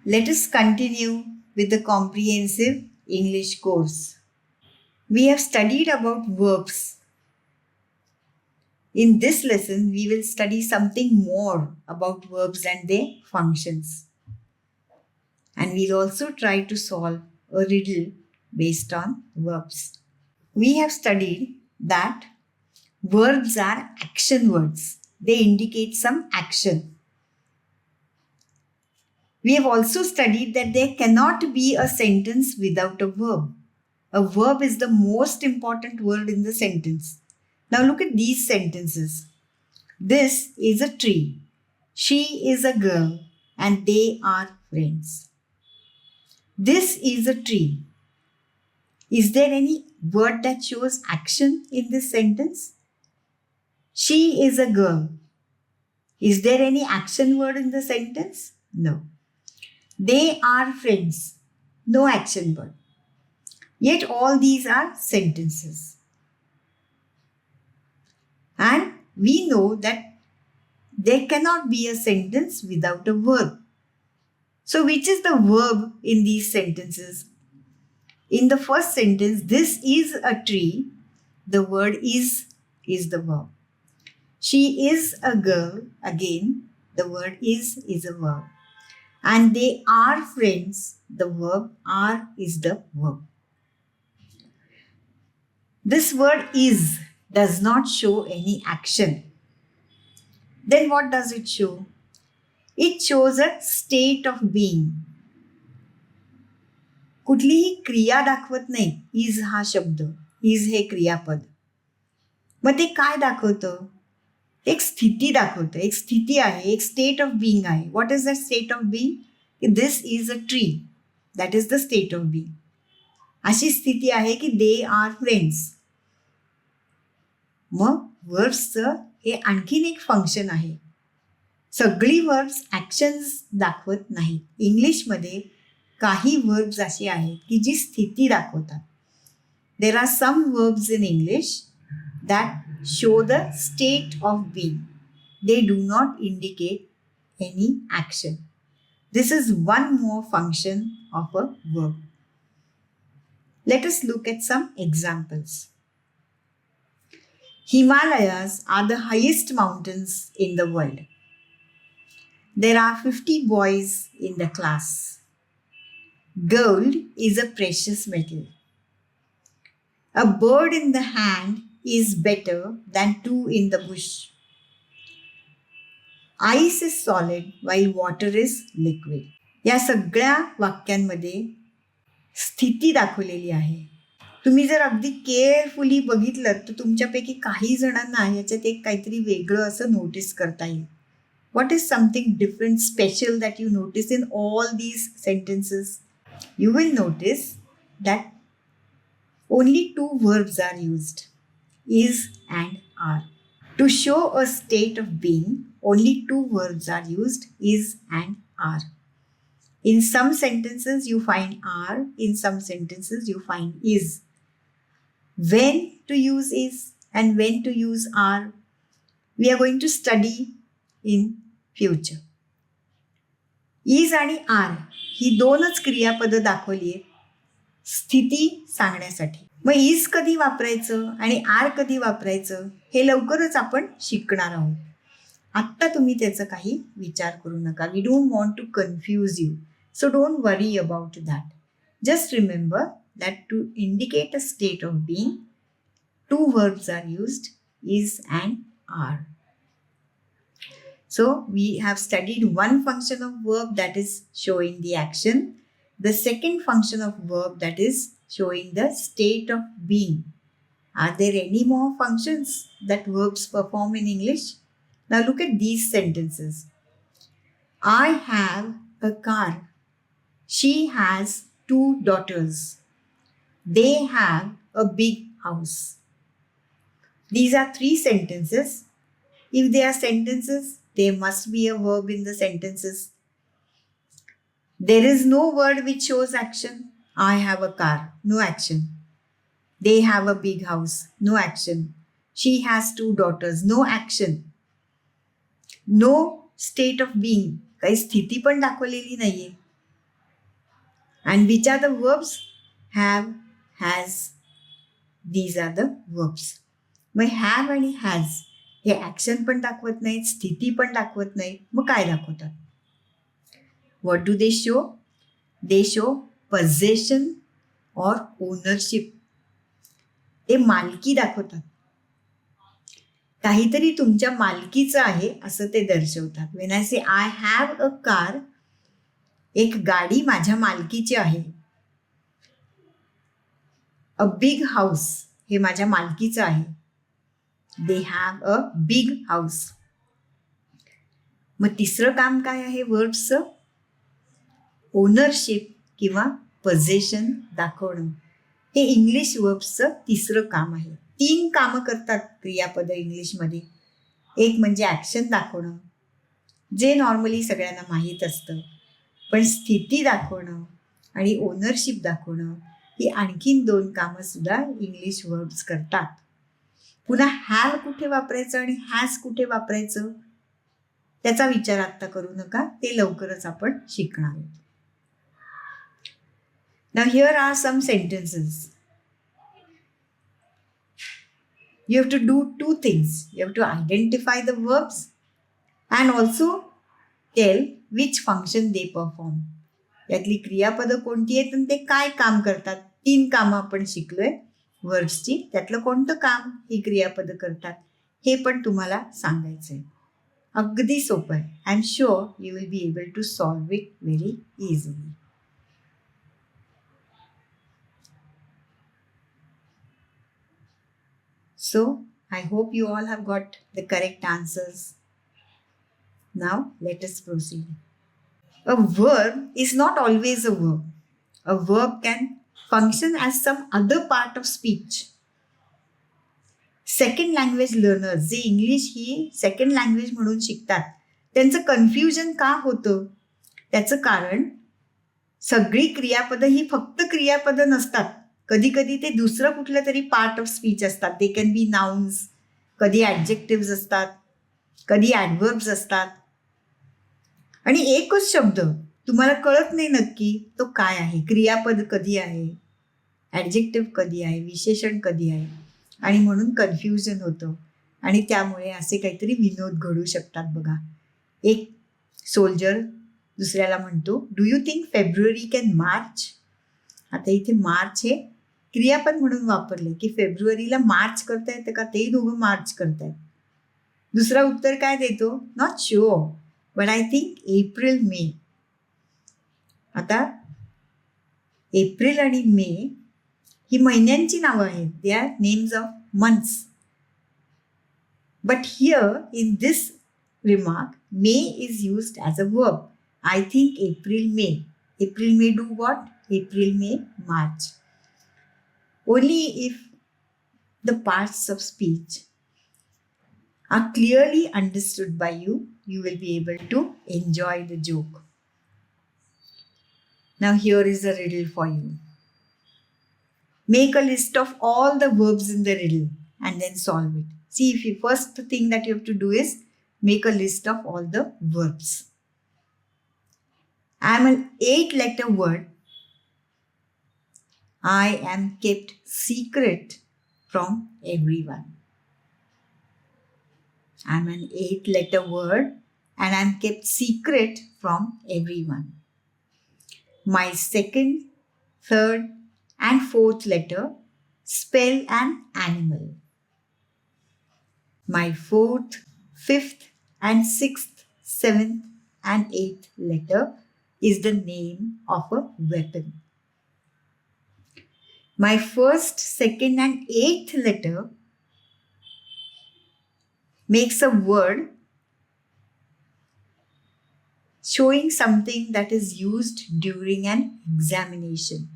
Let us continue with the comprehensive English course. We have studied about verbs. In this lesson, we will study something more about verbs and their functions. And we'll also try to solve a riddle based on verbs. We have studied that verbs are action words. They indicate some action. We have also studied that there cannot be a sentence without a verb. A verb is the most important word in the sentence. Now look at these sentences. This is a tree. She is a girl and they are friends. This is a tree. Is there any word that shows action in this sentence? She is a girl. Is there any action word in the sentence? No. They are friends. No action word. Yet all these are sentences. And we know that there cannot be a sentence without a verb. So which is the verb in these sentences? In the first sentence, this is a tree. The word is the verb. She is a girl. Again, the word is a verb. And they are friends. The verb are is the verb. This word is does not show any action. Then what does it show? It shows a state of being. कुठलीही क्रिया दाखवत नाही is हा शब्द. Is हे क्रियापद. मग ते काय दाखवतं? एक स्थिती दाखवतं. एक स्थिती आहे. एक स्टेट ऑफ बीइंग आहे. What is the state of being? This is a tree. That is the state of being. अशी स्थिती आहे की दे आर फ्रेंड्स. मग वर्ब्सचं हे आणखीन एक फंक्शन आहे. सगळी वर्ब्स ॲक्शन्स दाखवत नाहीत. इंग्लिशमध्ये काही वर्ब्स असे आहेत की जी स्थिती दाखवतात. There are some verbs in English that show the state of being. They do not indicate any action. This is one more function of a verb. Let us look at some examples. Himalayas are the highest mountains in the world. There are 50 boys in the class. Gold is a precious metal. A bird in the hand is better than two in the bush. Ice is solid while water is liquid. या सगळ्या वाक्यांमध्ये स्थिती दाखवलेली आहे. तुम्ही जर अगदी carefully बघितलं तर तुमच्यापैकी काही जणांना याच्यात एक काहीतरी वेगळं असं नोटीस करता येईल. What is something different special that you notice in all these sentences? You will notice that only two verbs are used, is and are. To show a state of being, only two verbs are used, is and are. In some sentences you find are, in some sentences you find is. When to use is and when to use are, we are going to study in future. Is आणि are ही दोनच क्रियापद दाखवली आहेत स्थिती सांगण्यासाठी. मग is कधी वापरायचं आणि आर कधी वापरायचं हे लवकरच आपण शिकणार आहोत. आत्ता तुम्ही त्याचा काही विचार करू नका. We don't want to confuse you. So don't worry about that. Just remember that to indicate a state of being, two verbs are used, is and are. So we have studied one function of verb, that is showing the action. The second function of verb, that is showing the state of being. Are there any more functions that verbs perform in English? Now look at these sentences. I have a car. She has two daughters. They have a big house. These are three sentences. If they are sentences, there must be a verb in the sentences. There is no word which shows action. I have a car. No action. They have a big house. No action. She has two daughters. No action. No state of being. काही स्थिती पण दाखवलेली नाहीये. And which are the verbs? Have, has, these are the verbs. Mug have आणि has hey action पण दाखवत नाहीत, स्थिती पण दाखवत नाहीत. मग काय दाखवतात? What do they show? They show possession or ownership. ते मालकी दाखवतात. काहीतरी तुमच्या मालकीचं आहे असं ते दर्शवतात. वेन आय से आय हॅव अ कार, एक गाडी माझ्या मालकीची आहे. अ बिग हाऊस, हे माझ्या मालकीचं आहे. They have a big house. मग तिसरं काम काय आहे वर्ब्सचं? ओनरशिप किंवा पोझेशन दाखवणं. हे इंग्लिश वर्ब्सचं तिसरं काम आहे. 3 कामं करतात क्रियापद इंग्लिशमध्ये. एक म्हणजे ॲक्शन दाखवणं, जे नॉर्मली सगळ्यांना माहीत असतं. पण स्थिती दाखवणं आणि ओनरशिप दाखवणं ही आणखीन 2 कामं सुद्धा इंग्लिश वर्ब्स करतात. पुन्हा हॅव कुठे वापरायचं आणि हॅज कुठे वापरायचं त्याचा विचार आत्ता करू नका, ते लवकरच आपण शिकणार आहोत. Now here are some sentences. You have to do 2 things. You have to identify the verbs and also tell which function they perform. यातली क्रियापदं कोणती आहेत आणि ते काय काम करतात. 3 कामं आपण शिकलोय वर्ब्सची. त्यातलं कोणतं काम ही क्रियापदं करतात हे पण तुम्हाला सांगायचंय. अगदी सोपं आहे. I am sure you will be able to solve it very easily. So, I hope you all have got the correct answers. Now, let us proceed. A verb is not always a verb. A verb can function as some other part of speech. Second language learners J English he second language म्हणून शिकतात त्यांचं confusion का होतं? त्याचं कारण सगळी क्रियापदं ही फक्त क्रियापदं नसतात. कधी कधी ते दुसरं कुठलं तरी पार्ट ऑफ स्पीच असतात. दे कॅन बी नाउन्स, कधी ॲडजेक्टिव्स असतात, कधी ॲडवर्ब्स असतात. आणि एकच शब्द तुम्हाला कळत नाही नक्की तो काय आहे. क्रियापद कधी आहे, ॲडजेक्टिव्ह कधी आहे, विशेषण कधी आहे, आणि म्हणून कन्फ्युजन होतं. आणि त्यामुळे असे काहीतरी विनोद घडू शकतात बघा. एक सोल्जर दुसऱ्याला म्हणतो, do you think February can March? आता इथे मार्च हे क्रियापद म्हणून वापरले की फेब्रुवारीला मार्च करता येतं का? ते दोघं मार्च करतायत. दुसरा उत्तर काय देतो? Not sure but I think April May. आता एप्रिल आणि मे ही महिन्यांची नावं आहेत. They are names of months. But here in this remark, May is used as a verb. I think April, May. April, May do what? April, May, March. Only if the parts of speech are clearly understood by you, you will be able to enjoy the joke. Now here is a riddle for you. Make a list of all the verbs in the riddle and then solve it. See, if you first thing that you have to do is make a list of all the verbs. I am an 8-letter word. I am kept secret from everyone. I am an 8-letter word and I am kept secret from everyone. My second, third and fourth letter spell an animal. My fourth, fifth and sixth, seventh and eighth letter is the name of a weapon. My first, second and eighth letter makes a word showing something that is used during an examination.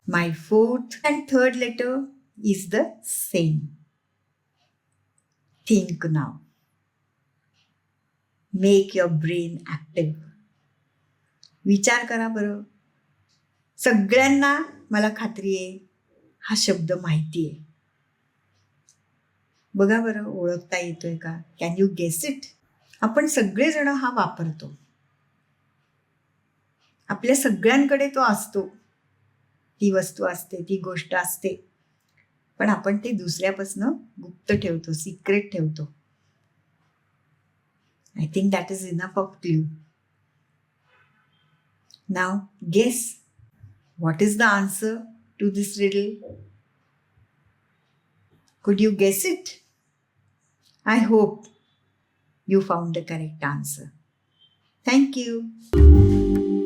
My fourth and third letter is the same. Think now. Make your brain active. विचार करा बरं. सगळ्यांना मला खात्री आहे हा शब्द माहिती आहे. बघा बरं ओळखता येतोय का? Can you guess it? आपण सगळेजण हा वापरतो. आपल्या सगळ्यांकडे तो असतो, ती वस्तू असते, ती गोष्ट असते, पण आपण ते दुसऱ्यापासून गुप्त ठेवतो, सिक्रेट ठेवतो. I think that is enough of clue. नाव guess, what is the answer to this riddle? Could you guess it? I hope you found the correct answer. Thank you.